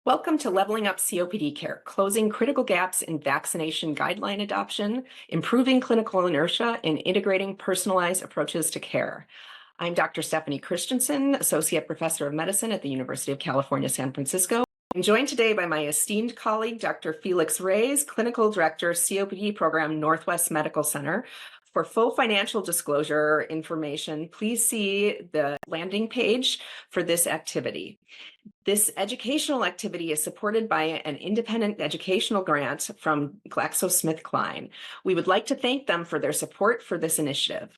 Welcome to Leveling Up COPD Care, closing critical gaps in vaccination guideline adoption, improving clinical inertia, and integrating personalized approaches to care. I'm Dr. Stephanie Christensen, Associate Professor of Medicine at the University of California, San Francisco. I'm joined today by my esteemed colleague, Dr. Felix Reyes, Clinical Director, COPD Program, Northwest Medical Center. For full financial disclosure information, please see the landing page for this activity. This educational activity is supported by an independent educational grant from GlaxoSmithKline. We would like to thank them for their support for this initiative.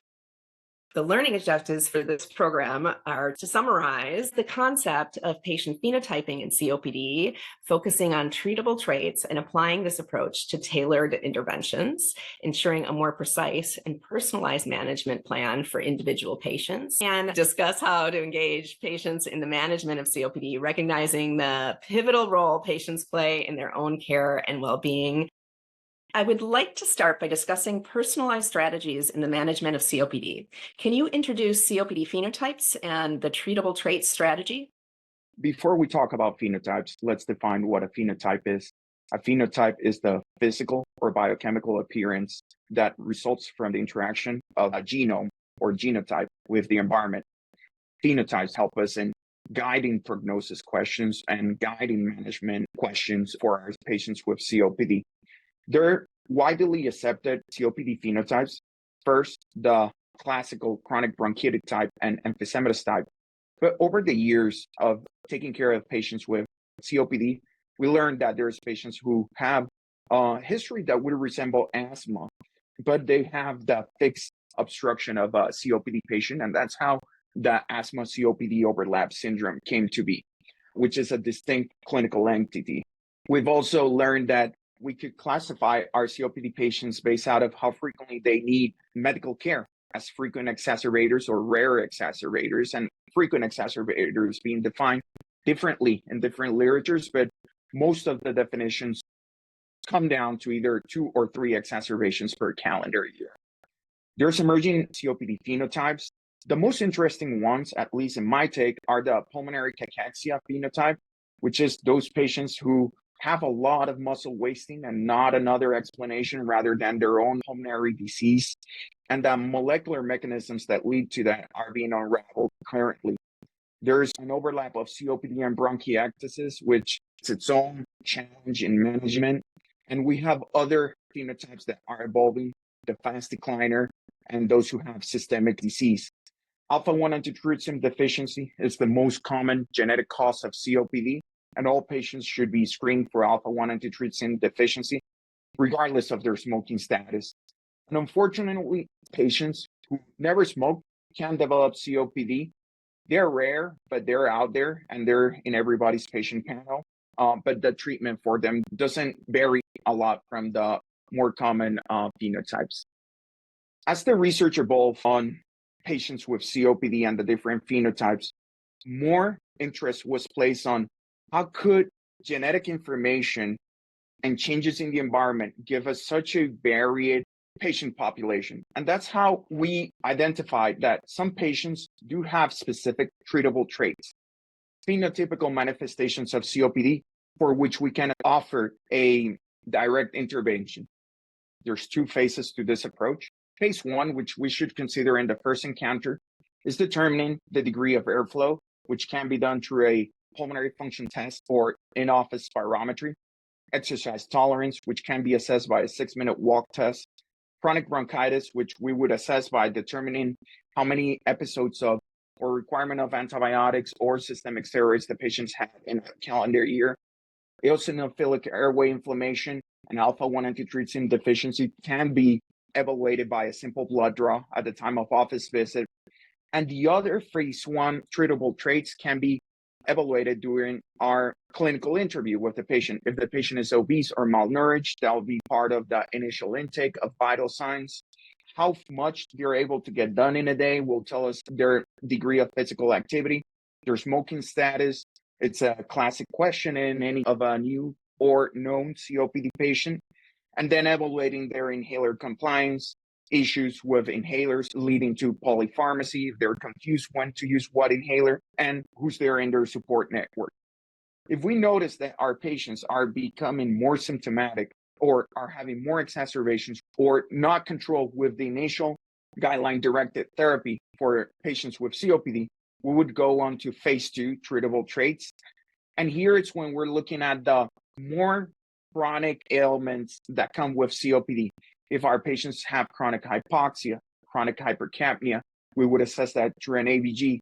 The learning objectives for this program are to summarize the concept of patient phenotyping in COPD, focusing on treatable traits and applying this approach to tailored interventions, ensuring a more precise and personalized management plan for individual patients, and discuss how to engage patients in the management of COPD, recognizing the pivotal role patients play in their own care and well-being. I would like to start by discussing personalized strategies in the management of COPD. Can you introduce COPD phenotypes and the treatable traits strategy? Before we talk about phenotypes, let's define what a phenotype is. A phenotype is the physical or biochemical appearance that results from the interaction of a genome or genotype with the environment. Phenotypes help us in guiding prognosis questions and guiding management questions for our patients with COPD. They're widely accepted COPD phenotypes. First, the classical chronic bronchitic type and emphysematous type. But over the years of taking care of patients with COPD, we learned that there's patients who have a history that would resemble asthma, but they have the fixed obstruction of a COPD patient, and that's how the asthma COPD overlap syndrome came to be, which is a distinct clinical entity. We've also learned that we could classify our COPD patients based out of how frequently they need medical care as frequent exacerbators or rare exacerbators, and frequent exacerbators being defined differently in different literatures, but most of the definitions come down to either 2 or 3 exacerbations per calendar year. There's emerging COPD phenotypes. The most interesting ones, at least in my take, are the pulmonary cachexia phenotype, which is those patients who have a lot of muscle wasting and not another explanation rather than their own pulmonary disease. And the molecular mechanisms that lead to that are being unraveled currently. There's an overlap of COPD and bronchiectasis, which is its own challenge in management. And we have other phenotypes that are evolving, the fast decliner and those who have systemic disease. Alpha-1 antitrypsin deficiency is the most common genetic cause of COPD, and all patients should be screened for alpha-1 antitrypsin deficiency, regardless of their smoking status. And unfortunately, patients who never smoked can develop COPD. They're rare, but they're out there, and they're in everybody's patient panel. But the treatment for them doesn't vary a lot from the more common phenotypes. As the research evolved on patients with COPD and the different phenotypes, more interest was placed on how could genetic information and changes in the environment give us such a varied patient population? And that's how we identified that some patients do have specific treatable traits, phenotypical manifestations of COPD, for which we can offer a direct intervention. There's 2 phases to this approach. Phase 1, which we should consider in the first encounter, is determining the degree of airflow, which can be done through a pulmonary function test or in-office spirometry, exercise tolerance, which can be assessed by a 6-minute walk test, chronic bronchitis, which we would assess by determining how many episodes of or requirement of antibiotics or systemic steroids the patients have in a calendar year. Eosinophilic airway inflammation and alpha-1 antitrypsin deficiency can be evaluated by a simple blood draw at the time of office visit. And the other phase 1 treatable traits can be evaluated during our clinical interview with the patient. If the patient is obese or malnourished, that will be part of the initial intake of vital signs. How much they're able to get done in a day will tell us their degree of physical activity, their smoking status. It's a classic question in any of a new or known COPD patient. And then evaluating their inhaler compliance, issues with inhalers leading to polypharmacy, if they're confused when to use what inhaler, and who's there in their support network. If we notice that our patients are becoming more symptomatic or are having more exacerbations or not controlled with the initial guideline-directed therapy for patients with COPD, we would go on to phase 2, treatable traits. And here it's when we're looking at the more chronic ailments that come with COPD. If our patients have chronic hypoxia, chronic hypercapnia, we would assess that through an ABG.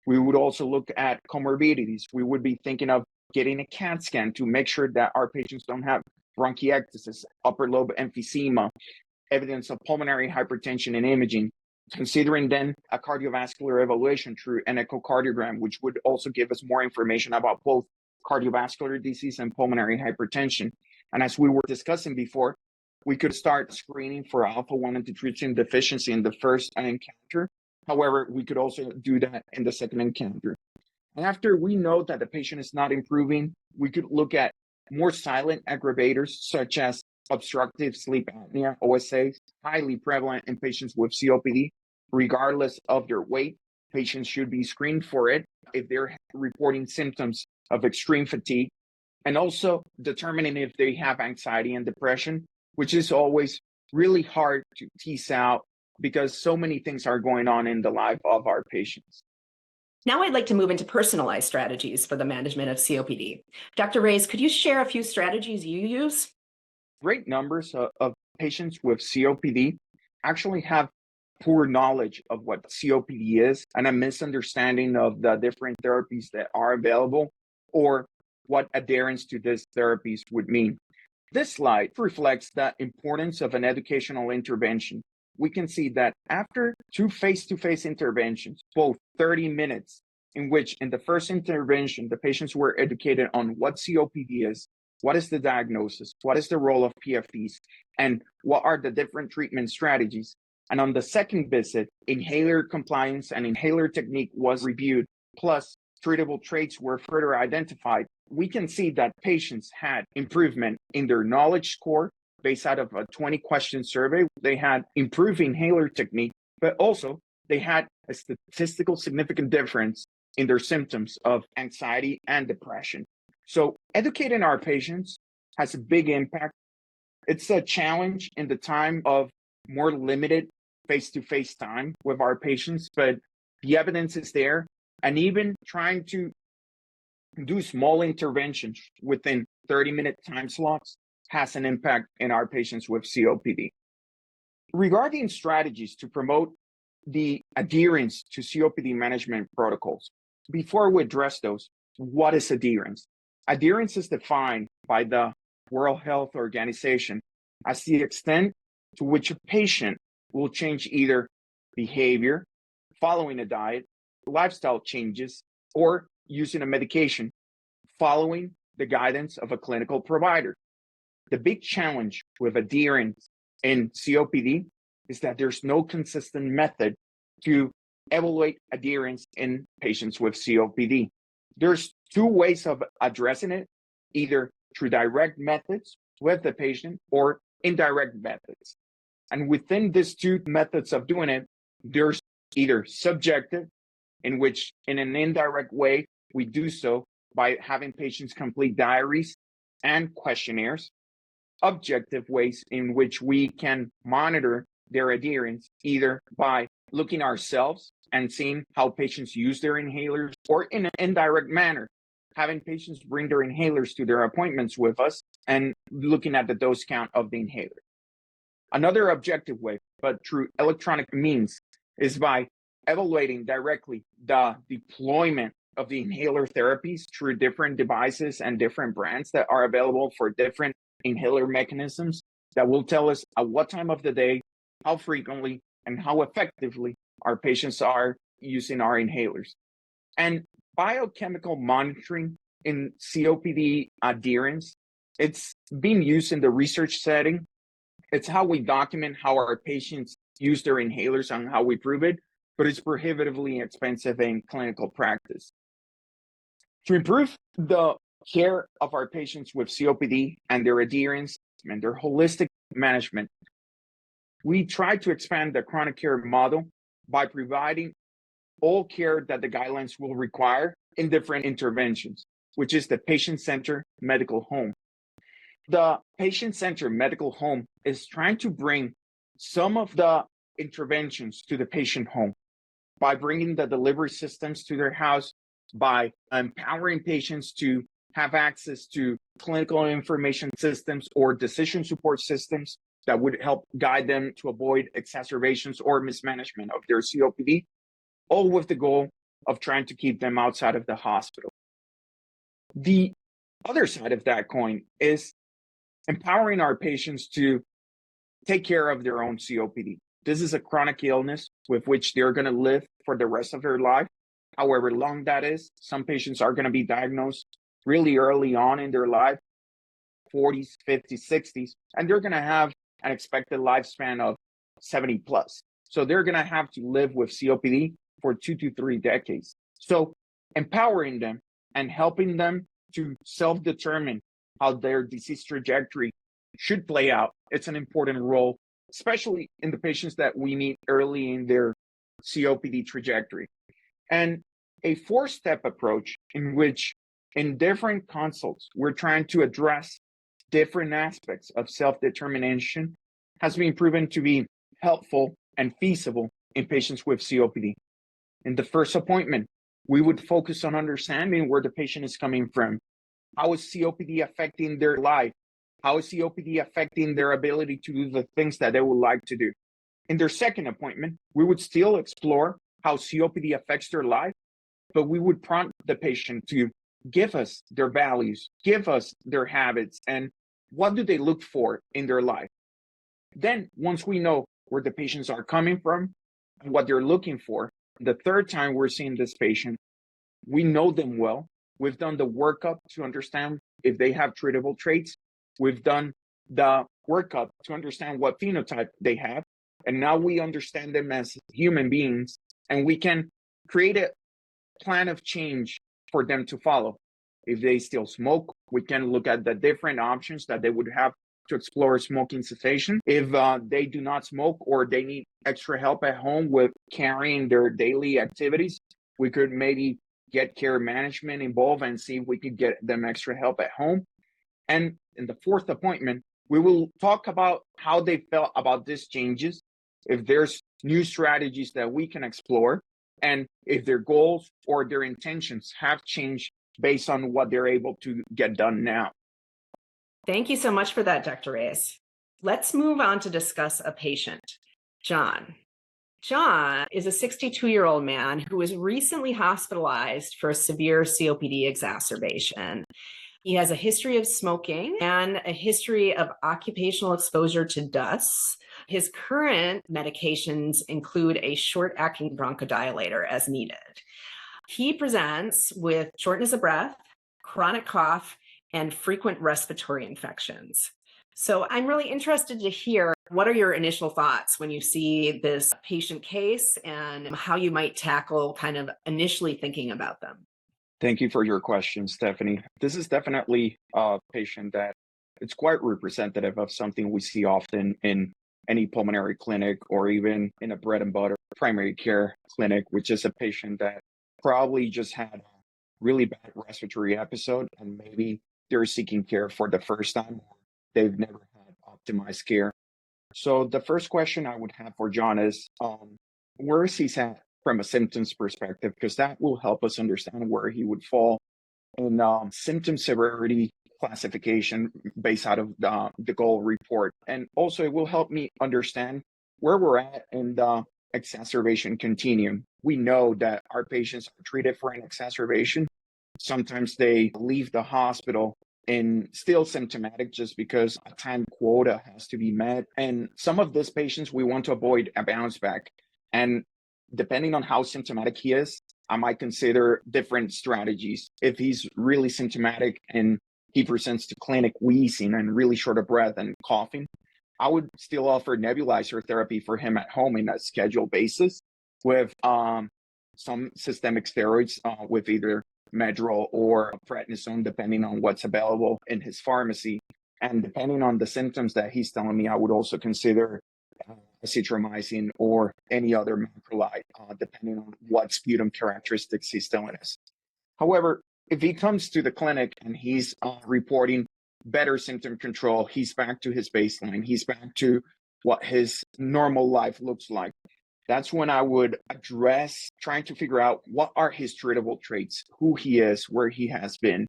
We would also look at comorbidities. We would be thinking of getting a CAT scan to make sure that our patients don't have bronchiectasis, upper lobe emphysema, evidence of pulmonary hypertension and imaging, considering then a cardiovascular evaluation through an echocardiogram, which would also give us more information about both cardiovascular disease and pulmonary hypertension. And as we were discussing before, we could start screening for alpha-1 antitrypsin deficiency in the first encounter. However, we could also do that in the second encounter. And after we know that the patient is not improving, we could look at more silent aggravators such as obstructive sleep apnea, OSA, highly prevalent in patients with COPD. Regardless of their weight, patients should be screened for it if they're reporting symptoms of extreme fatigue, and also determining if they have anxiety and depression, which is always really hard to tease out because so many things are going on in the life of our patients. Now I'd like to move into personalized strategies for the management of COPD. Dr. Reyes, could you share a few strategies you use? Great numbers of patients with COPD actually have poor knowledge of what COPD is and a misunderstanding of the different therapies that are available or what adherence to these therapies would mean. This slide reflects the importance of an educational intervention. We can see that after 2 face-to-face interventions, both 30 minutes, in which in the first intervention, the patients were educated on what COPD is, what is the diagnosis, what is the role of PFDs, and what are the different treatment strategies. And on the second visit, inhaler compliance and inhaler technique was reviewed, plus treatable traits were further identified. We can see that patients had improvement in their knowledge score based out of a 20-question survey. They had improved inhaler technique, but also they had a statistical significant difference in their symptoms of anxiety and depression. So educating our patients has a big impact. It's a challenge in the time of more limited face-to-face time with our patients, but the evidence is there. And even trying to do small interventions within 30-minute time slots has an impact in our patients with COPD. Regarding strategies to promote the adherence to COPD management protocols, before we address those, what is adherence? Adherence is defined by the World Health Organization as the extent to which a patient will change either behavior, following a diet, lifestyle changes, or using a medication, following the guidance of a clinical provider. The big challenge with adherence in COPD is that there's no consistent method to evaluate adherence in patients with COPD. There's 2 ways of addressing it, either through direct methods with the patient or indirect methods. And within these 2 methods of doing it, there's either subjective, in which in an indirect way, we do so by having patients complete diaries and questionnaires, objective ways in which we can monitor their adherence, either by looking ourselves and seeing how patients use their inhalers, or in an indirect manner, having patients bring their inhalers to their appointments with us and looking at the dose count of the inhaler. Another objective way, but through electronic means, is by evaluating directly the deployment of the inhaler therapies through different devices and different brands that are available for different inhaler mechanisms that will tell us at what time of the day, how frequently, and how effectively our patients are using our inhalers. And biochemical monitoring in COPD adherence, it's being used in the research setting. It's how we document how our patients use their inhalers and how we prove it, but it's prohibitively expensive in clinical practice. To improve the care of our patients with COPD and their adherence and their holistic management, we try to expand the chronic care model by providing all care that the guidelines will require in different interventions. which is the patient-centered medical home. The patient-centered medical home is trying to bring some of the interventions to the patient home by bringing the delivery systems to their house, by empowering patients to have access to clinical information systems or decision support systems that would help guide them to avoid exacerbations or mismanagement of their COPD, all with the goal of trying to keep them outside of the hospital. The other side of that coin is empowering our patients to take care of their own COPD. This is a chronic illness with which they're going to live for the rest of their life, however long that is. Some patients are going to be diagnosed really early on in their life, 40s, 50s, 60s, and they're going to have an expected lifespan of 70 plus. So they're going to have to live with COPD for 2 to 3 decades. So empowering them and helping them to self-determine how their disease trajectory should play out, it's an important role, especially in the patients that we meet early in their COPD trajectory. And a 4-step approach in which in different consults, we're trying to address different aspects of self-determination has been proven to be helpful and feasible in patients with COPD. In the first appointment, we would focus on understanding where the patient is coming from. How is COPD affecting their life? How is COPD affecting their ability to do the things that they would like to do? In their second appointment, we would still explore how COPD affects their life, but we would prompt the patient to give us their values, give us their habits, and what do they look for in their life. Then, once we know where the patients are coming from and what they're looking for, the third time we're seeing this patient, we know them well. We've done the workup to understand if they have treatable traits. We've done the workup to understand what phenotype they have. And now we understand them as human beings, and we can create a plan of change for them to follow. If they still smoke, we can look at the different options that they would have to explore smoking cessation. If they do not smoke or they need extra help at home with carrying their daily activities, we could maybe get care management involved and see if we could get them extra help at home. And in the fourth appointment, we will talk about how they felt about these changes, if there's new strategies that we can explore, and if their goals or their intentions have changed based on what they're able to get done now. Thank you so much for that, Dr. Reyes. Let's move on to discuss a patient, John. John is a 62-year-old man who was recently hospitalized for a severe COPD exacerbation. He has a history of smoking and a history of occupational exposure to dust. His current medications include a short-acting bronchodilator as needed. He presents with shortness of breath, chronic cough, and frequent respiratory infections. So I'm really interested to hear, what are your initial thoughts when you see this patient case and how you might tackle kind of initially thinking about them? Thank you for your question, Stephanie. This is definitely a patient that it's quite representative of something we see often in any pulmonary clinic or even in a bread and butter primary care clinic, which is a patient that probably just had a really bad respiratory episode and maybe they're seeking care for the first time. They've never had optimized care. So the first question I would have for John is, where is he at from a symptoms perspective? Because that will help us understand where he would fall in symptom severity classification based out of the goal report. And also it will help me understand where we're at in the exacerbation continuum. We know that our patients are treated for an exacerbation. Sometimes they leave the hospital and still symptomatic just because a time quota has to be met. And some of these patients, we want to avoid a bounce back. And depending on how symptomatic he is, I might consider different strategies. If he's really symptomatic and he presents to clinic wheezing and really short of breath and coughing, I would still offer nebulizer therapy for him at home in a scheduled basis with some systemic steroids with either Medrol or prednisone, depending on what's available in his pharmacy. And depending on the symptoms that he's telling me, I would also consider azithromycin or any other macrolide, depending on what sputum characteristics he's telling us. However, If he comes to the clinic and he's reporting better symptom control, he's back to his baseline, he's back to what his normal life looks like. That's when I would address trying to figure out what are his treatable traits, who he is, where he has been.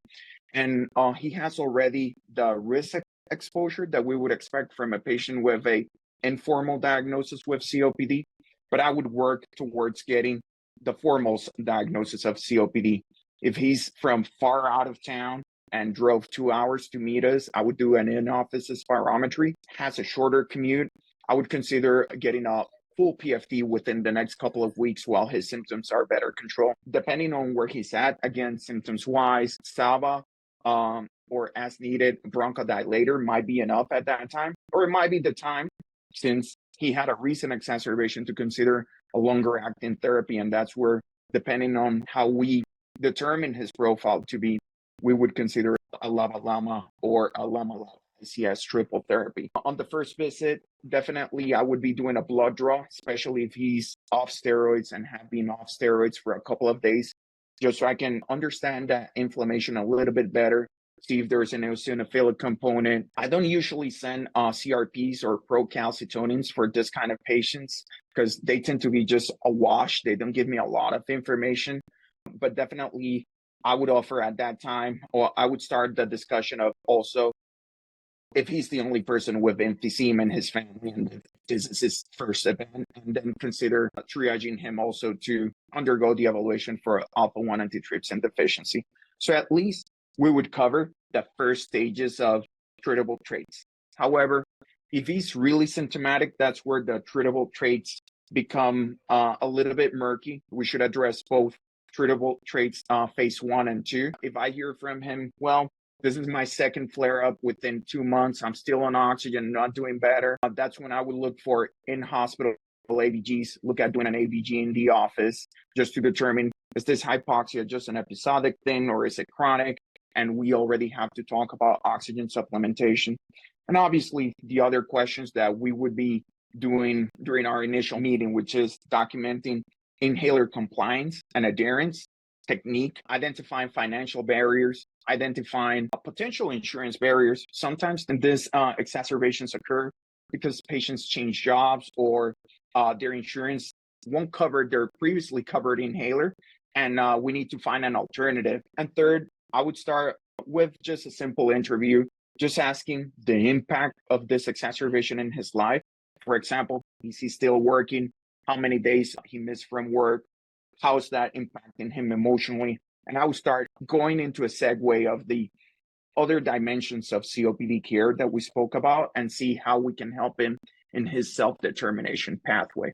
And he has already the risk exposure that we would expect from a patient with a informal diagnosis with COPD. But I would work towards getting the formal diagnosis of COPD. If he's from far out of town and drove 2 hours to meet us, I would do an in-office spirometry. Has a shorter commute, I would consider getting a full PFT within the next couple of weeks while his symptoms are better controlled. Depending on where he's at, again, symptoms-wise, SABA or as needed bronchodilator might be enough at that time, or it might be the time since he had a recent exacerbation to consider a longer acting therapy. And that's where, depending on how we determine his profile to be, we would consider a LAMA or a LAMA ICS triple therapy. On the first visit, definitely I would be doing a blood draw, especially if he's off steroids and have been off steroids for a couple of days, just so I can understand that inflammation a little bit better, see if there's an eosinophilic component. I don't usually send CRPs or procalcitonins for this kind of patients because they tend to be just a wash. They don't give me a lot of information, but definitely I would offer at that time, or I would start the discussion of also if he's the only person with emphysema in his family and this is his first event, and then consider triaging him also to undergo the evaluation for alpha-1 antitrypsin deficiency. So at least we would cover the first stages of treatable traits. However, if he's really symptomatic, that's where the treatable traits become a little bit murky. We should address both treatable traits phase 1 and 2. If I hear from him, well, this is my second flare-up within 2 months, I'm still on oxygen, not doing better, that's when I would look for in-hospital ABGs, look at doing an ABG in the office just to determine, is this hypoxia just an episodic thing or is it chronic? And we already have to talk about oxygen supplementation. And obviously, the other questions that we would be doing during our initial meeting, which is documenting inhaler compliance and adherence, technique, identifying financial barriers, identifying potential insurance barriers. Sometimes these exacerbations occur because patients change jobs or their insurance won't cover their previously covered inhaler, and we need to find an alternative. And third, I would start with just a simple interview, just asking the impact of this exacerbation in his life. For example, is he still working? How many days he missed from work? How is that impacting him emotionally? And I would start going into a segue of the other dimensions of COPD care that we spoke about and see how we can help him in his self-determination pathway.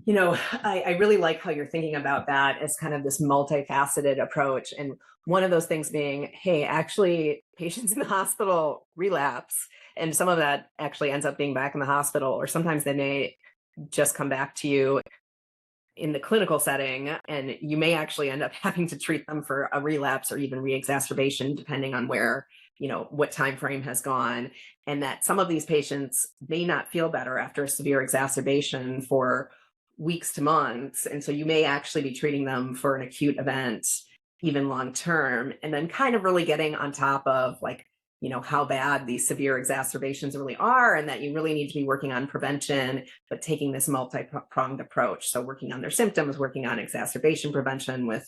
You know, I really like how you're thinking about that as kind of this multifaceted approach. And one of those things being, hey, actually, patients in the hospital relapse. And some of that actually ends up being back in the hospital, or sometimes they may just come back to you in the clinical setting, and you may actually end up having to treat them for a relapse or even re-exacerbation, depending on where, what time frame has gone. And that some of these patients may not feel better after a severe exacerbation for weeks to months. And so you may actually be treating them for an acute event, even long term, and then kind of really getting on top of how bad these severe exacerbations really are, and that you really need to be working on prevention, but taking this multi-pronged approach. So working on their symptoms, working on exacerbation prevention with,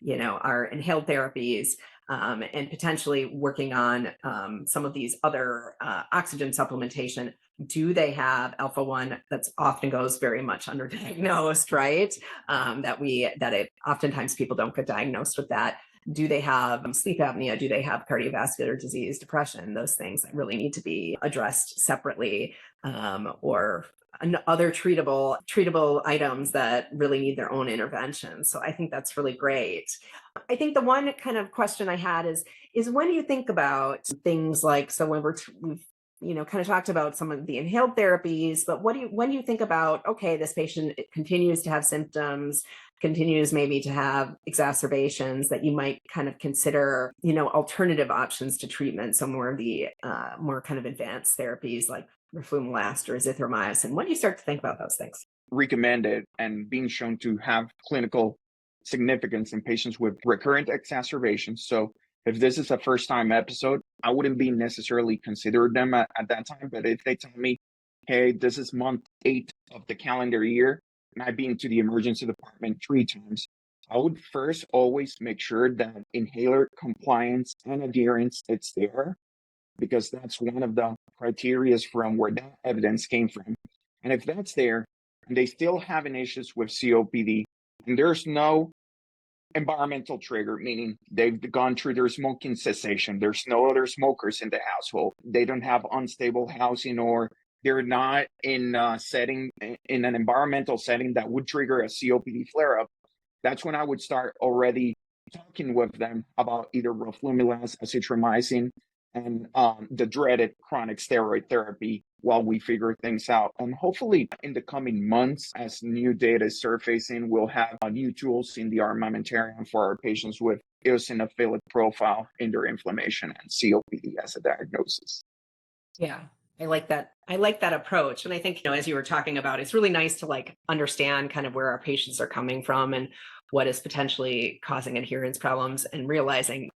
our inhaled therapies, and potentially working on some of these other oxygen supplementation. Do they have alpha-1? That's often goes very much underdiagnosed, right? Oftentimes people don't get diagnosed with that. Do they have sleep apnea? Do they have cardiovascular disease, depression? Those things that really need to be addressed separately, or other treatable items that really need their own intervention. So I think that's really great. I think the one kind of question I had is when you think about things like, so when we've kind of talked about some of the inhaled therapies, but when you think about, okay, this patient continues to have symptoms, continues maybe to have exacerbations, that you might kind of consider, alternative options to treatment, some more of the more kind of advanced therapies like roflumilast or azithromycin. When do you start to think about those things? Recommended and being shown to have clinical significance in patients with recurrent exacerbations. So if this is a first time episode, I wouldn't be necessarily considered them at that time. But if they tell me, hey, this is month 8 of the calendar year, and I've been to the emergency department 3 times, I would first always make sure that inhaler compliance and adherence it's there, because that's one of the criteria from where that evidence came from. And if that's there, and they still having issues with COPD, and there's no environmental trigger, meaning they've gone through their smoking cessation, there's no other smokers in the household, they don't have unstable housing, or they're not in a setting, in an environmental setting that would trigger a COPD flare-up, that's when I would start already talking with them about either roflumilast, azithromycin, and the dreaded chronic steroid therapy while we figure things out. And hopefully in the coming months, as new data is surfacing, we'll have new tools in the armamentarium for our patients with eosinophilic profile in their inflammation and COPD as a diagnosis. Yeah, I like that. I like that approach. And I think, as you were talking about, it's really nice to understand kind of where our patients are coming from and what is potentially causing adherence problems, and realizing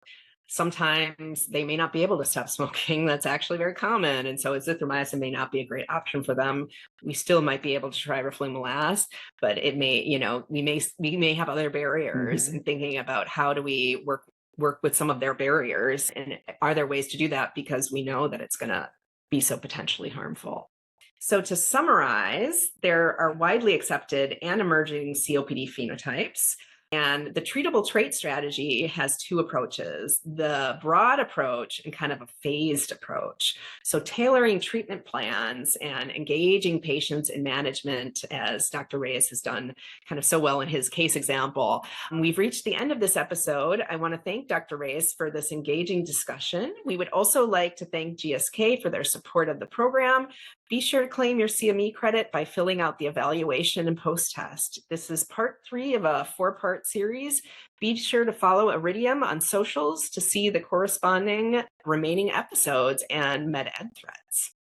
sometimes they may not be able to stop smoking. That's actually very common. And so azithromycin may not be a great option for them. We still might be able to try roflumilast, but it may, we may have other barriers, and thinking about how do we work with some of their barriers, and are there ways to do that, because we know that it's going to be so potentially harmful. So to summarize, there are widely accepted and emerging COPD phenotypes. And the treatable trait strategy has 2 approaches: the broad approach and kind of a phased approach. So tailoring treatment plans and engaging patients in management, as Dr. Reyes has done kind of so well in his case example. We've reached the end of this episode. I want to thank Dr. Reyes for this engaging discussion. We would also like to thank GSK for their support of the program. Be sure to claim your CME credit by filling out the evaluation and post-test. This is part 3 of a 4-part series. Be sure to follow Iridium on socials to see the corresponding remaining episodes and med ed threads.